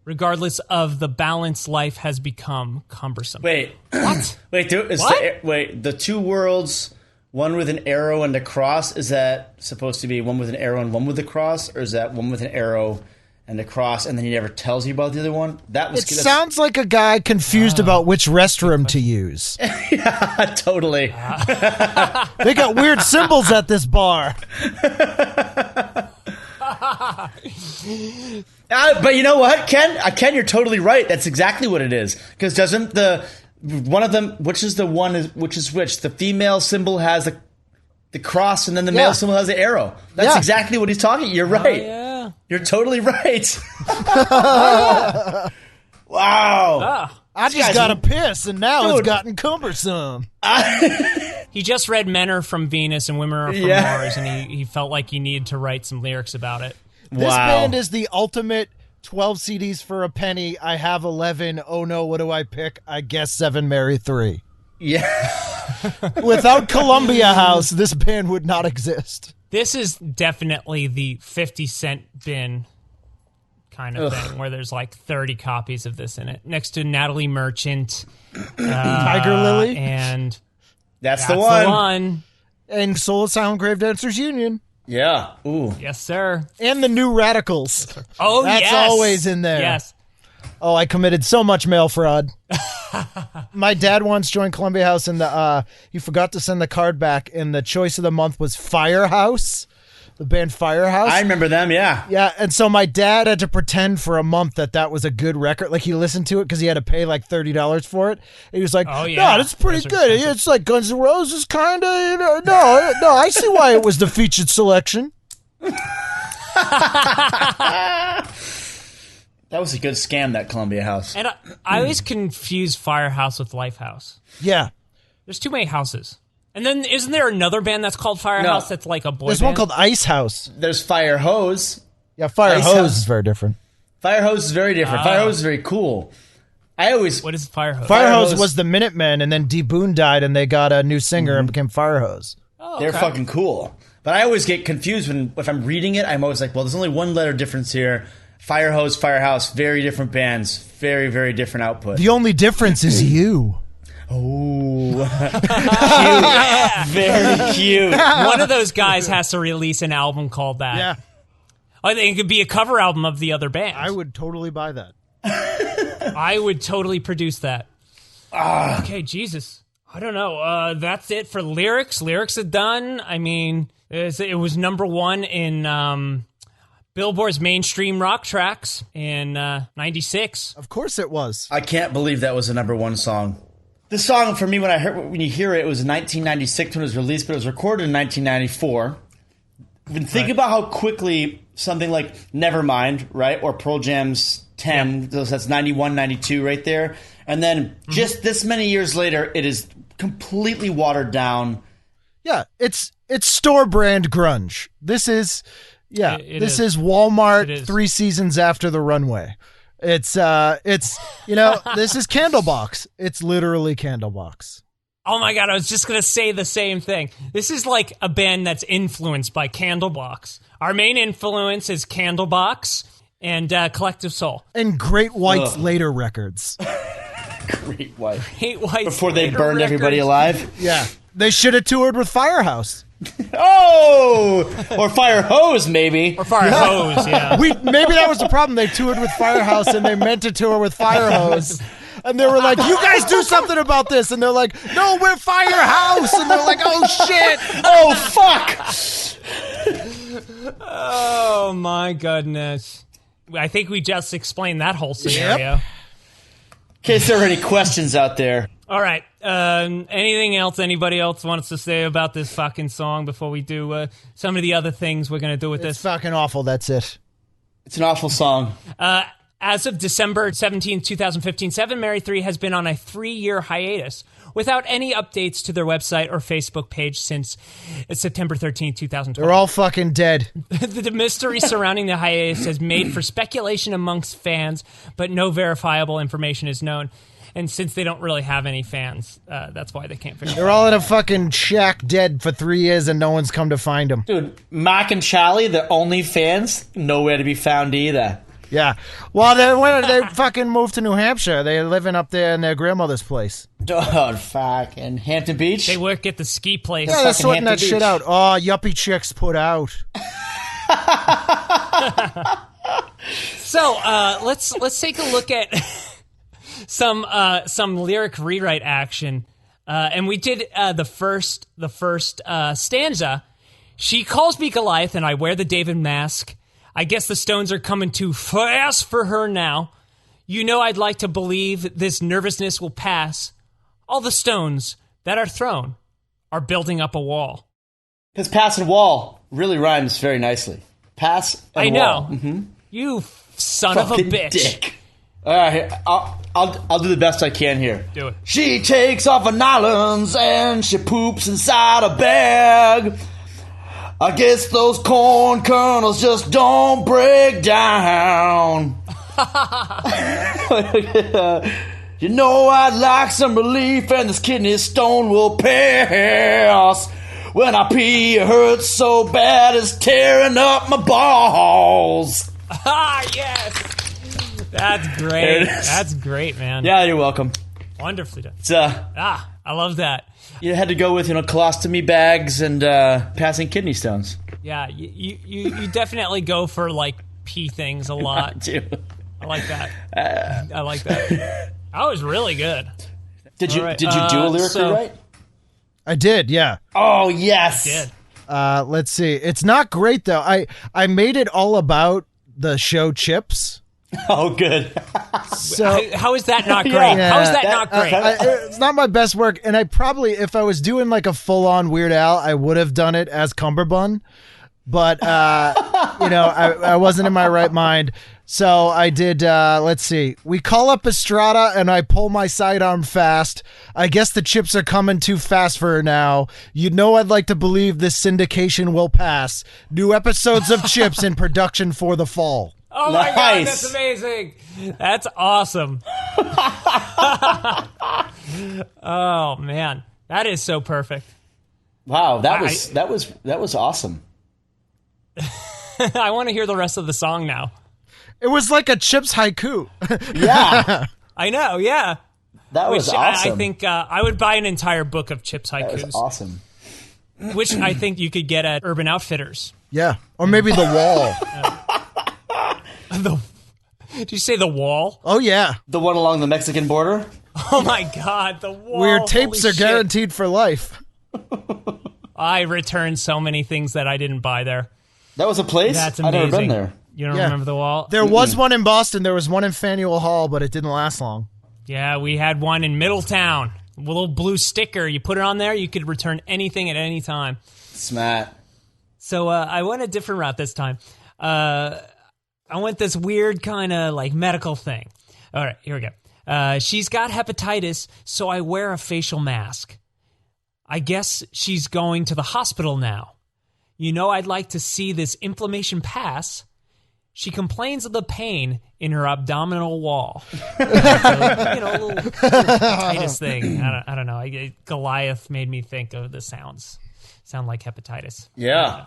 Regardless of the balance, life has become cumbersome. Wait, what? Wait, the two worlds, one with an arrow and a cross. Is that supposed to be one with an arrow and one with a cross, or is that one with an arrow and a cross, and then he never tells you about the other one? It sounds like a guy confused about which restroom to use. Yeah, totally. They got weird symbols at this bar. But you know what, Ken, you're totally right. That's exactly what it is. Because doesn't one of them, which is which? The female symbol has the cross, and then the male symbol has the arrow. That's exactly what he's talking. You're right. Yeah. You're totally right. Wow. I just got to piss, and now it's gotten cumbersome. He just read Men Are From Venus and Women Are From Mars, and he felt like he needed to write some lyrics about it. This band is the ultimate 12 CDs for a penny. I have 11. Oh no, what do I pick? I guess 7, marry 3. Yeah. Without Columbia House, this band would not exist. This is definitely the 50 cent bin kind of thing, where there's like 30 copies of this in it, next to Natalie Merchant, Tiger Lily, and that's the one. And Soul Asylum Grave Dancers Union. Yeah. Ooh. Yes, sir. And the New Radicals. Oh, that's always in there. Yes. Oh, I committed so much mail fraud. My dad once joined Columbia House, and he forgot to send the card back, and the choice of the month was Firehouse, the band Firehouse. I remember them, yeah. Yeah, and so my dad had to pretend for a month that was a good record. Like, he listened to it because he had to pay like $30 for it. And he was like, no, that's pretty good. It's like Guns N' Roses kind of, No, I see why it was the featured selection. That was a good scam, that Columbia House. And I always confuse Firehouse with Lifehouse. Yeah. There's too many houses. And then isn't there another band that's called Firehouse that's like a boy There's band? one called Ice House. There's Fire Hose. Yeah, Fire Hose is very different. Fire Hose is very different. Fire Hose is very cool. What is Firehose? Firehose was the Minutemen, and then D. Boone died, and they got a new singer and became Firehose. Oh, They're fucking cool. But I always get confused if I'm reading it. I'm always like, well, there's only one letter difference here. Firehose, Firehouse, very different bands, very, very different output. The only difference is you. Oh, cute. Very cute. One of those guys has to release an album called that. Yeah. I think it could be a cover album of the other band. I would totally buy that. I would totally produce that. Okay, Jesus. I don't know. That's it for lyrics. Lyrics are done. I mean, it was number one in Billboard's mainstream rock tracks in 96. Of course it was. I can't believe that was the number one song. This song, for me, when you hear it, it was in 1996 when it was released, but it was recorded in 1994. Think about how quickly something like Nevermind, right, or Pearl Jam's 10, that's 91, 92 right there. And then just this many years later, it is completely watered down. Yeah, it's store brand grunge. This is this is Walmart 3 seasons after the runway. It's this is Candlebox. It's literally Candlebox. Oh my God, I was just going to say the same thing. This is like a band that's influenced by Candlebox. Our main influence is Candlebox and Collective Soul. And Great White's later records. Great White. Great White's Before they later burned everybody records. alive? Yeah. They should have toured with Firehouse. Oh! Or Fire Hose, maybe. Or Fire Hose, yeah. Maybe that was the problem. They toured with Firehouse and they meant to tour with Firehose. And they were like, you guys do something about this. And they're like, no, we're Firehouse. And they're like, oh, shit. Oh, fuck. Oh, my goodness. I think we just explained that whole scenario. Yep. In case there are any questions out there. All right. Anything else anybody else wants to say about this fucking song before we do some of the other things we're going to do with It's this? fucking awful. That's it. It's an awful song. As of December 17, 2015, Seven Mary 3 has been on a 3-year hiatus without any updates to their website or Facebook page since September 13, 2012. They're all fucking dead. The mystery surrounding the hiatus has made for speculation amongst fans, but no verifiable information is known. And since they don't really have any fans, that's why they can't figure it out. They're all in a fucking shack dead for 3 years and no one's come to find them. Dude, Mark and Charlie, the only fans, nowhere to be found either. Yeah. Well, they fucking moved to New Hampshire. They're living up there in their grandmother's place. Oh, fuck. And Hampton Beach? They work at the ski place. Yeah, they're fucking sorting that Hampton shit Beach. out. Oh, yuppie chicks put out. So let's take a look at some lyric rewrite action, and we did the first stanza. She calls me Goliath, and I wear the David mask. I guess the stones are coming too fast for her now. You know I'd like to believe this nervousness will pass. All the stones that are thrown are building up a wall. Because pass and wall really rhymes very nicely. Pass and I know. wall. Mm-hmm. You son of a Fucking bitch. dick. All right, I'll do the best I can here. Do it. She takes off her nylons and she poops inside a bag. I guess those corn kernels just don't break down. You know I'd like some relief and this kidney stone will pass. When I pee it hurts so bad it's tearing up my balls. Ah, yes. That's There great. it is. That's great, man. Yeah, you're welcome. Wonderfully done. It's I love that. you had to go with colostomy bags and passing kidney stones. Yeah, you definitely go for like pee things a lot. Dude. I like that. I like that. That was really good. Did you All right, do a lyric so- rewrite? I did, yeah. Oh yes. Did. Let's see. It's not great though. I made it all about the show Chips. Oh good. So How is that not great? Yeah. How is that not great? it's not my best work, and I probably, if I was doing like a full-on Weird Al, I would have done it as Cumberbun, but I wasn't in my right mind, so I did. Let's see. We call up Estrada, and I pull my sidearm fast. I guess the chips are coming too fast for her now. You know I'd like to believe this syndication will pass. New episodes of Chips in production for the fall. Oh my God, that's amazing. That's awesome. Oh man, that is so perfect. Wow, that was awesome. I want to hear the rest of the song now. It was like a Chips haiku. Yeah. I know, yeah. That was awesome. I think I would buy an entire book of Chips haikus. That was awesome. Which I think you could get at Urban Outfitters. Yeah, or maybe The Wall. Did you say The Wall? Oh, yeah. The one along the Mexican border? Oh, my God, The Wall. Where tapes Holy are guaranteed for life. I returned so many things that I didn't buy there. That was a place? That's amazing. I've never been there. You don't remember The Wall? There was one in Boston. There was one in Faneuil Hall, but it didn't last long. Yeah, we had one in Middletown. A little blue sticker. You put it on there, you could return anything at any time. Smart. So I went a different route this time. I went this weird kind of like medical thing. All right, here we go. She's got hepatitis, so I wear a facial mask. I guess she's going to the hospital now. You know, I'd like to see this inflammation pass. She complains of the pain in her abdominal wall. So, a little hepatitis thing. I don't know. Goliath made me think of the sound like hepatitis. Yeah.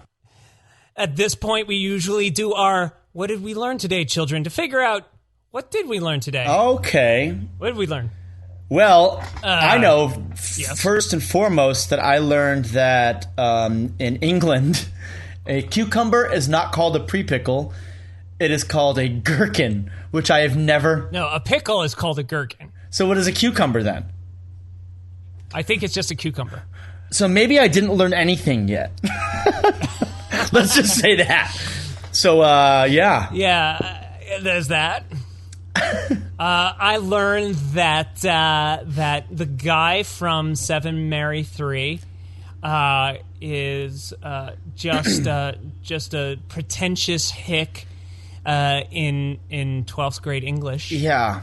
At this point, we usually do our "What did we learn today, children?" to figure out what did we learn today. Okay. What did we learn? Well, I know yes. first and foremost that I learned that in England, a cucumber is not called a pre-pickle. It is called a gherkin, which I have never... No, a pickle is called a gherkin. So what is a cucumber then? I think it's just a cucumber. So maybe I didn't learn anything yet. Let's just say that. So, yeah. Yeah, there's that. I learned that that the guy from Seven Mary 3 is just a pretentious hick in 12th grade English. Yeah.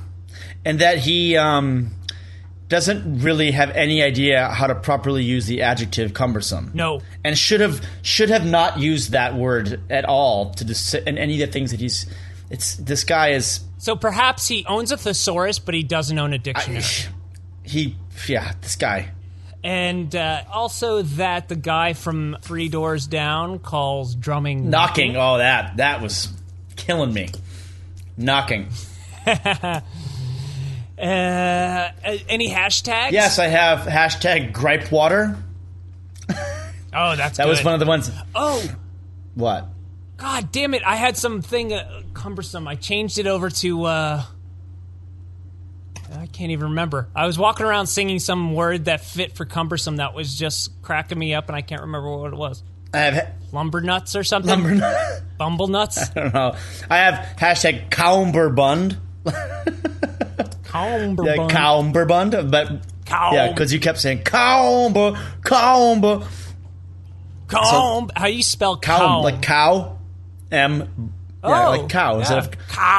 And that he doesn't really have any idea how to properly use the adjective cumbersome. No. And should have not used that word at all in any of the things that this guy is... So perhaps he owns a thesaurus, but he doesn't own a dictionary. This guy. And also that the guy from 3 Doors Down calls drumming... Knocking. Oh, that was killing me. Knocking. Any hashtags? Yes, I have hashtag gripe water. Oh, that's that good. was one of the ones. Oh. What? God damn it. I had something cumbersome. I changed it over to... I can't even remember. I was walking around singing some word that fit for cumbersome that was just cracking me up, and I can't remember what it was. I have... Lumbernuts or something? Bumble nuts? I don't know. I have hashtag cumberbund. Cumberbund. Yeah, cumberbund, but... Yeah, because you kept saying comb. Comb. So, how do you spell cow? Like cow. Yeah, like cow. Yeah.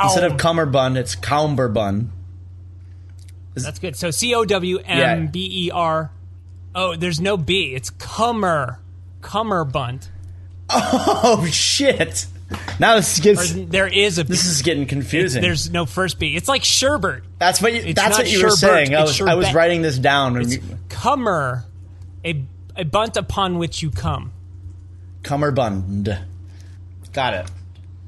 Instead of cummerbund, it's cumberbund. That's good. So Cowmber. Oh, there's no B. It's cummerbund. Oh shit! Now there is a B. This is getting confusing. There's no first B. It's like sherbet. That's what you were saying. I was writing this down. It's cummer, a bunt upon which you come. Cummerbund. Got it.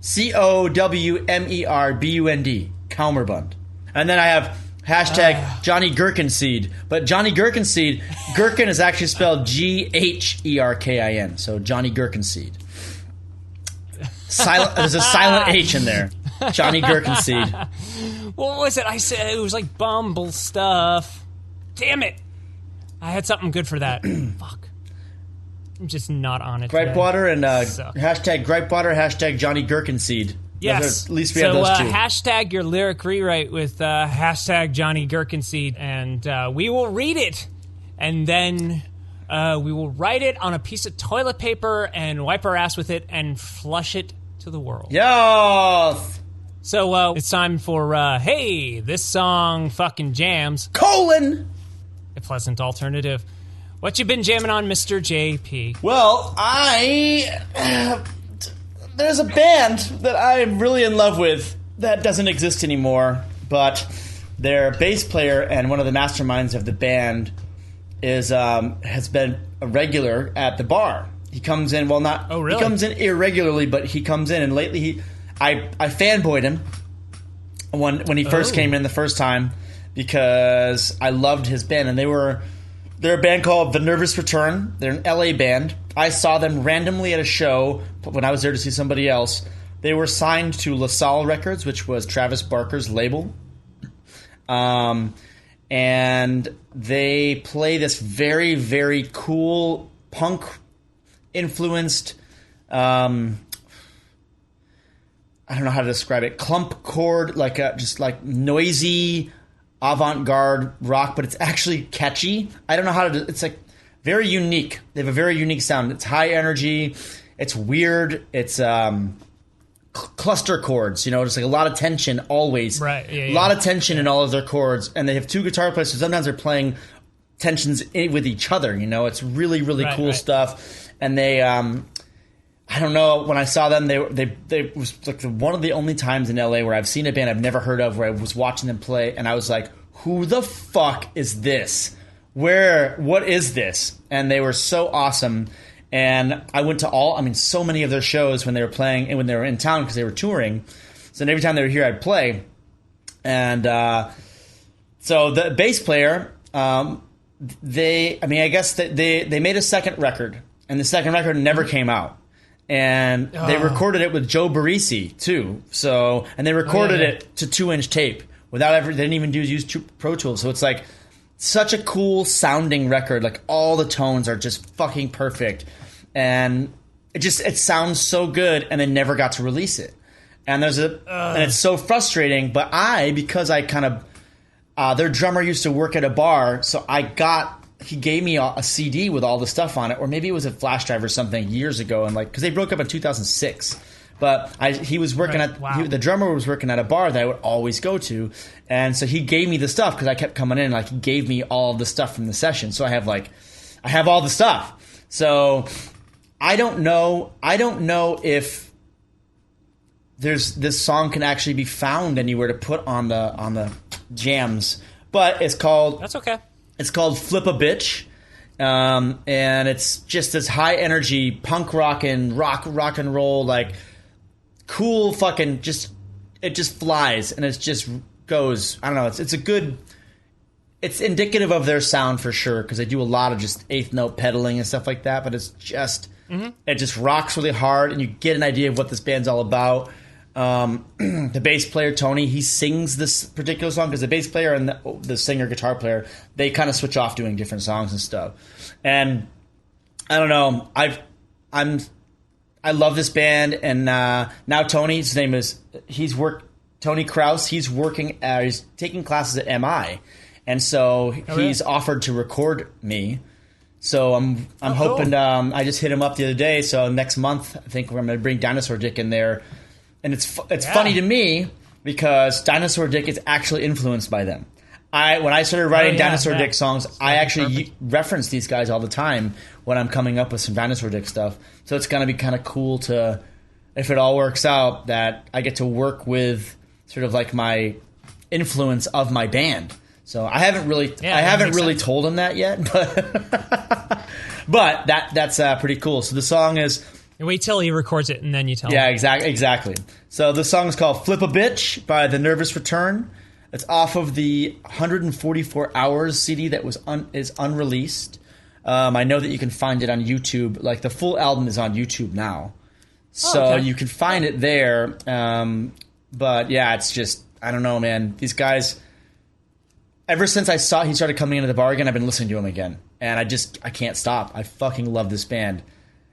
Cowmerbund. Cummerbund. And then I have hashtag Johnny Gherkin seed. But Johnny Gherkin seed, gherkin is actually spelled Gherkin. So Johnny Gherkin seed. There's a silent H in there. Johnny Gherkin seed. What was it? I said it was like Bumble stuff. Damn it. I had something good for that. Fuck. I'm just not on it. Gripe water and hashtag gripe water, hashtag Johnny Gherkin seed. Yes. At least we have those two. Hashtag your lyric rewrite with hashtag Johnny Gherkin seed, and we will read it. And then we will write it on a piece of toilet paper and wipe our ass with it and flush it to the world. Yes. So it's time for, hey, this song fucking jams. A pleasant alternative. What you been jamming on, Mr. JP? Well, there's a band that I'm really in love with that doesn't exist anymore, but their bass player and one of the masterminds of the band is has been a regular at the bar. He comes in, well, not Oh, really? He comes in irregularly, but he comes in, and lately I fanboyed him when he first came in the first time because I loved his band, and they're a band called The Nervous Return. They're an LA band. I saw them randomly at a show when I was there to see somebody else. They were signed to LaSalle Records, which was Travis Barker's label. And they play this very, very cool punk-influenced, I don't know how to describe it, clump chord, just like noisy avant-garde rock, but it's actually catchy. I don't know how to. It's like very unique. They have a very unique sound. It's high energy. It's weird. It's cluster chords. Just like a lot of tension always. Right. Yeah, a lot of tension in all of their chords, and they have two guitar players. So sometimes they're playing tensions with each other. It's really, really cool stuff. And they, I don't know. When I saw them, they was like one of the only times in LA where I've seen a band I've never heard of, where I was watching them play, and I was like, "Who the fuck is this? What is this?" And they were so awesome. And I went to so many of their shows when they were playing and when they were in town because they were touring. So every time they were here, I'd play. And so the bass player, I guess that they made a second record, and the second record never came out. And they recorded it with Joe Barresi too. And they recorded it to 2-inch tape they didn't even use Pro Tools. So it's like such a cool sounding record. Like all the tones are just fucking perfect, and it sounds so good. And they never got to release it. And and it's so frustrating. But because I kind of their drummer used to work at a bar, so he gave me a CD with all the stuff on it, or maybe it was a flash drive or something years ago, and because they broke up in 2006. But he was working the drummer was working at a bar that I would always go to, and so he gave me the stuff because I kept coming in. He gave me all the stuff from the session, so I have all the stuff. So I don't know if this song can actually be found anywhere to put on the jams, but it's called. That's okay. It's called Flip a Bitch, and it's just this high energy punk rock and roll, cool fucking it just flies, and it just goes. I don't know. It's indicative of their sound for sure, because they do a lot of just eighth note pedaling and stuff like that. But it's just it just rocks really hard, and you get an idea of what this band's all about. The bass player Tony, he sings this particular song because the bass player and the singer guitar player, they kind of switch off doing different songs and stuff. And I don't know, I love this band, and now Tony, his name is Tony Kraus. He's working he's taking classes at MI, and so he's offered to record me. So I'm hoping. Cool. I just hit him up the other day. So next month, I think we're going to bring Dinosaur Dick in there. And it's funny to me because Dinosaur Dick is actually influenced by them. When I started writing Dinosaur Dick songs, I actually reference these guys all the time when I'm coming up with some Dinosaur Dick stuff. So it's going to be kind of cool to, if it all works out, that I get to work with sort of like my influence of my band. So I haven't really told him that yet, but that's pretty cool. So the song is. Wait till he records it, and then you tell him. Yeah, exactly. So the song is called Flip a Bitch by The Nervous Return. It's off of the 144 Hours CD that is unreleased. I know that you can find it on YouTube. Like, the full album is on YouTube now. So you can find it there. But, yeah, it's just, I don't know, man. These guys, ever since I saw he started coming into the bar again, I've been listening to him again. And I can't stop. I fucking love this band.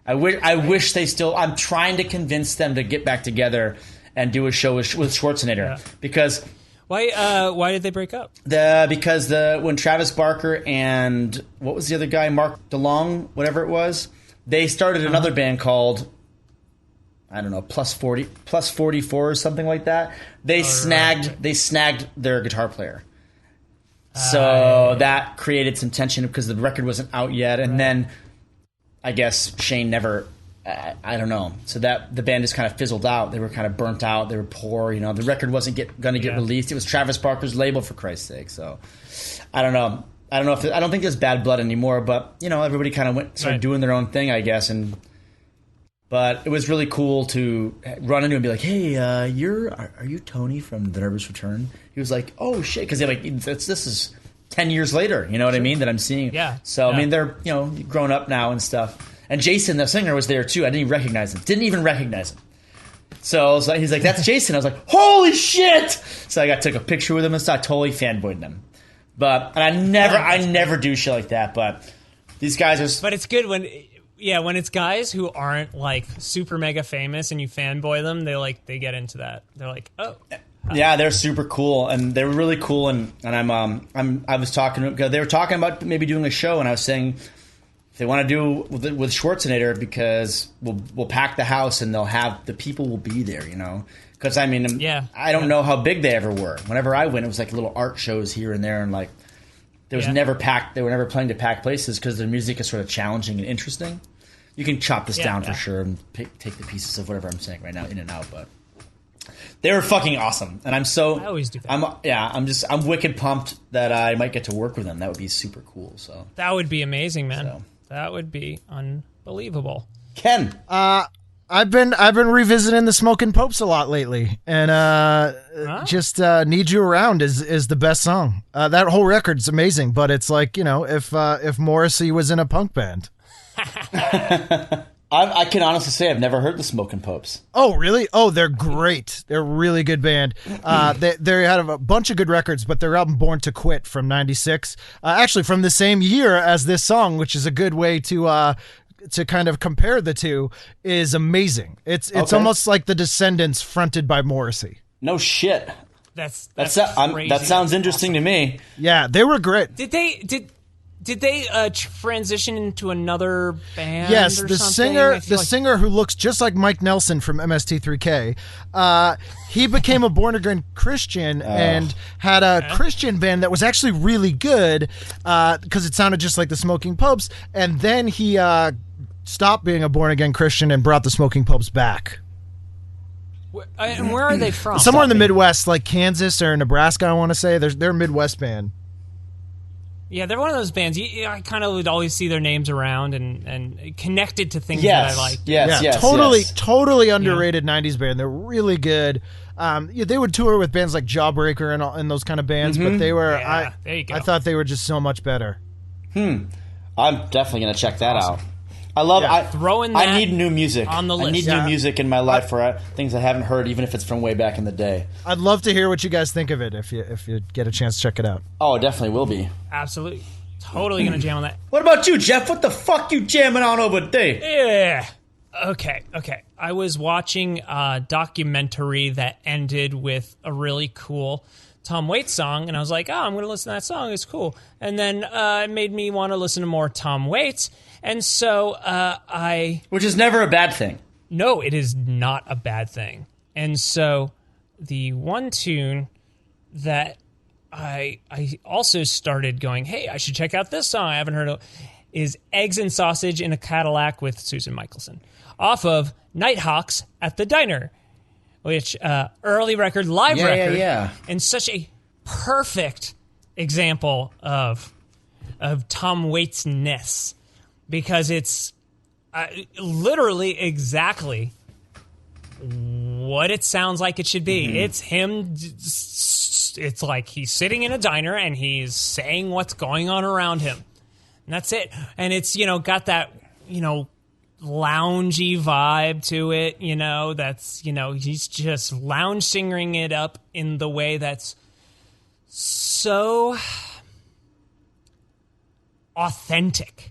I wish they still. I'm trying to convince them to get back together and do a show with Schwarzenegger because. Why did they break up? Because when Travis Barker and what was the other guy, Mark DeLong, whatever it was, they started another band called, I don't know, Plus 44 or something like that. They snagged their guitar player. So that created some tension because the record wasn't out yet, and then I guess Shane never I don't know. So that the band just kind of fizzled out. They were kind of burnt out. They were poor. You know, the record wasn't going to get released. It was Travis Barker's label, for Christ's sake. So I don't know. I don't think there's bad blood anymore. But you know, everybody kind of started doing their own thing, I guess. But it was really cool to run into and be like, "Hey, are you Tony from The Nervous Return?" He was like, "Oh shit," because this is 10 years later. You know what I mean? That I'm seeing. Yeah. So I mean, they're grown up now and stuff. And Jason, the singer, was there too. I didn't even recognize him. Didn't even recognize him. So I was like, he's like, "That's Jason." I was like, "Holy shit!" So I took a picture with him and stuff. I totally fanboyed them. And I never do shit like that. But these guys are. But it's good when it's guys who aren't like super mega famous and you fanboy them. They get into that. They're like, oh. Yeah, they're super cool, and they were really cool. And I was talking. They were talking about maybe doing a show, and I was saying, if they want to do with Schwarzenegger, because we'll pack the house and the people will be there, you know. Because I mean, I don't know how big they ever were. Whenever I went, it was like little art shows here and there, and like there was never packed. They were never playing to packed places because their music is sort of challenging and interesting. You can chop this down for sure and take the pieces of whatever I'm saying right now in and out, but they were fucking awesome, and I always do that. I'm wicked pumped that I might get to work with them. That would be super cool. So that would be amazing, man. So. That would be unbelievable. Ken, I've been revisiting the Smoking Popes a lot lately, and just "Need You Around" is the best song. That whole record's amazing, but it's like, if Morrissey was in a punk band. I can honestly say I've never heard the Smoking Popes. Oh, really? Oh, they're great. They're a really good band. They had a bunch of good records, but their album Born to Quit from '96, actually from the same year as this song, which is a good way to kind of compare the two, is amazing. It's almost like the Descendants fronted by Morrissey. No shit. That sounds interesting to me. Yeah, they were great. Did they transition into another band? Yes, or the singer who looks just like Mike Nelson from MST3K. He became a born again Christian and had a Christian band that was actually really good because it sounded just like the Smoking Popes. And then he stopped being a born again Christian and brought the Smoking Popes back. And where are they from? Somewhere in the Midwest, like Kansas or Nebraska, I want to say. They're a Midwest band. Yeah, they're one of those bands. I kind of would always see their names around and connected to things that I like. Yes, totally underrated 90s band. They're really good. They would tour with bands like Jawbreaker and those kind of bands, but they were. There you go. I thought they were just so much better. I'm definitely gonna check that out. I love. I need new music on the list. I need new music in my life for things I haven't heard, even if it's from way back in the day. I'd love to hear what you guys think of it if you get a chance to check it out. Oh, it definitely will be. Absolutely, totally gonna jam on that. What about you, Jeff? What the fuck you jamming on over there? Yeah. Okay. I was watching a documentary that ended with a really cool Tom Waits song, and I was like, I'm going to listen to that song. It's cool. And then it made me want to listen to more Tom Waits. And so Which is never a bad thing. No, it is not a bad thing. And so the one tune that I also started going, hey, I should check out this song I haven't heard of, is Eggs and Sausage in a Cadillac with Susan Michelson, off of Nighthawks at the Diner, which early record, live record, and such a perfect example of Tom Waits-ness, because it's literally exactly what it sounds like it should be. It's him. It's like he's sitting in a diner and he's saying what's going on around him. And that's it. And it's, got that, loungy vibe to it, that's, he's just lounge singing it up in the way that's so authentic.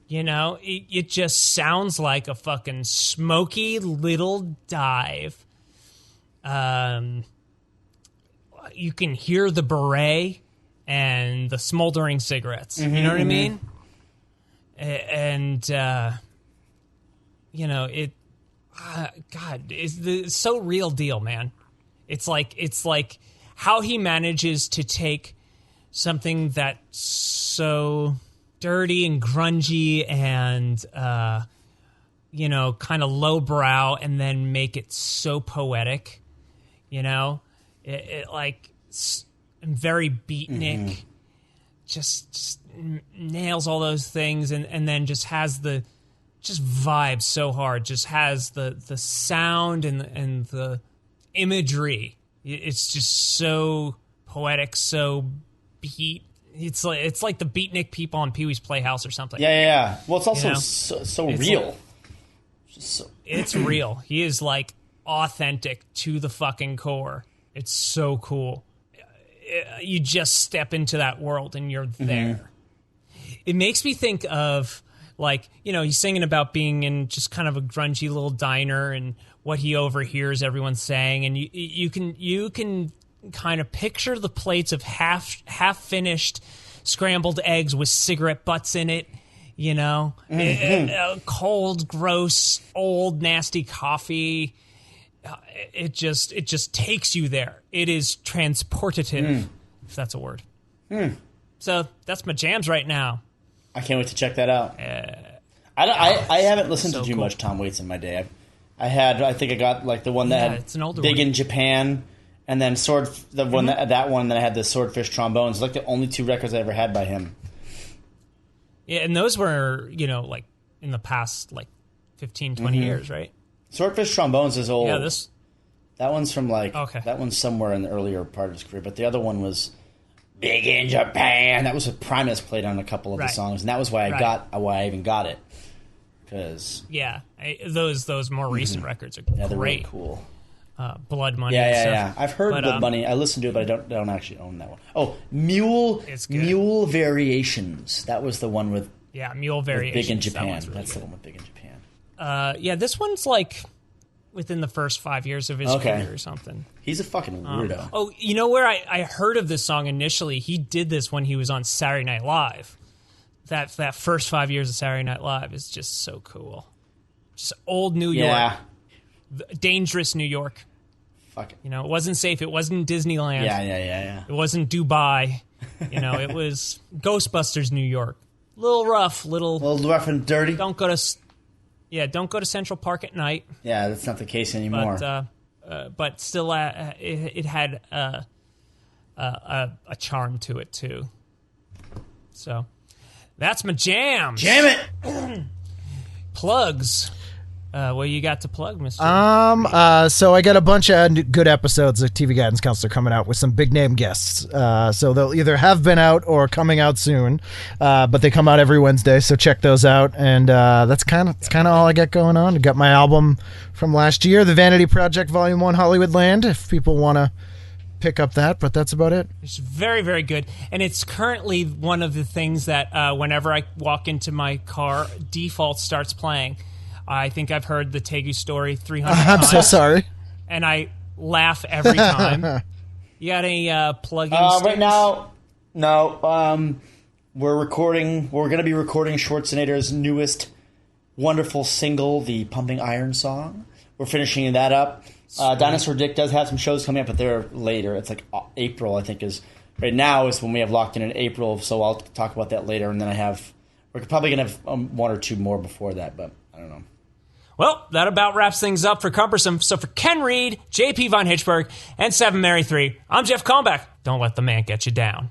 It just sounds like a fucking smoky little dive. You can hear the beret and the smoldering cigarettes. You know what I mean? And it. God, it's so real deal, man. It's like how he manages to take something that's so dirty and grungy and kind of lowbrow and then make it so poetic. It very beatnik, just nails all those things, and then just has just vibes so hard. Just has the sound and the imagery. It's just so poetic, so beat. It's like the beatnik people on Pee-wee's Playhouse or something. Yeah. Well, it's also so real. It's real. He is like authentic to the fucking core. It's so cool. You just step into that world and you're there. It makes me think of he's singing about being in just kind of a grungy little diner and what he overhears everyone saying, and you can kind of picture the plates of half finished scrambled eggs with cigarette butts in it. Cold, gross, old, nasty coffee. It just takes you there. It is transportative, if that's a word. So that's my jams right now. I can't wait to check that out. I haven't listened to too much Tom Waits in my day. I think I got like the one that had it's an older Big one. in Japan, and then that one that I had the Swordfish Trombones. Like the only 2 records I ever had by him. Yeah, and those were, like in the past, 15, 20 years, right? Swordfish Trombones is old. Yeah, that one's from okay. That one's somewhere in the earlier part of his career, but the other one was Big in Japan. That was what Primus played on a couple of the songs, and that was why I even got it. Because those more recent records are they're great. really cool. Blood Money. Yeah. I've heard Blood Money. I listened to it, but I don't actually own that one. Oh, Mule Variations. That was the one with Mule Variations. Big in Japan. That really That's good. the one with Big in Japan. This one's within the first 5 years of his career or something. He's a fucking weirdo. Where I heard of this song initially? He did this when he was on Saturday Night Live. That first 5 years of Saturday Night Live is just so cool. Just old New York. Dangerous New York. Fuck it. It wasn't safe. It wasn't Disneyland. Yeah. It wasn't Dubai. It was Ghostbusters New York. Little rough, A little rough and dirty. Don't go to Central Park at night. Yeah, that's not the case anymore. But still, it had a charm to it too. So that's my jam. Jam it. Plugs. What you got to plug, Mr.? So I got a bunch of good episodes of TV Guidance Counselor coming out with some big name guests. So they'll either have been out or coming out soon. But they come out every Wednesday, so check those out. And that's kind of all I got going on. I got my album from last year, The Vanity Project Volume 1 Hollywoodland, if people want to pick up that, but that's about it. It's very, very good. And it's currently one of the things that whenever I walk into my car, default starts playing. I think I've heard the Tegu story 300 times. I'm so sorry. And I laugh every time. You got any plugins? Right now, no. We're going to be recording Schwarzenegger's newest wonderful single, the Pumping Iron song. We're finishing that up. Dinosaur Dick does have some shows coming up, but they're later. It's like April, I think, right now is when we have locked in April, so I'll talk about that later. And then we're probably going to have 1 or 2 more before that, but I don't know. Well, that about wraps things up for Cumbersome. So for Ken Reid, JP Von Hitchberg, and 7 Mary 3, I'm Jeff Kalmbach. Don't let the man get you down.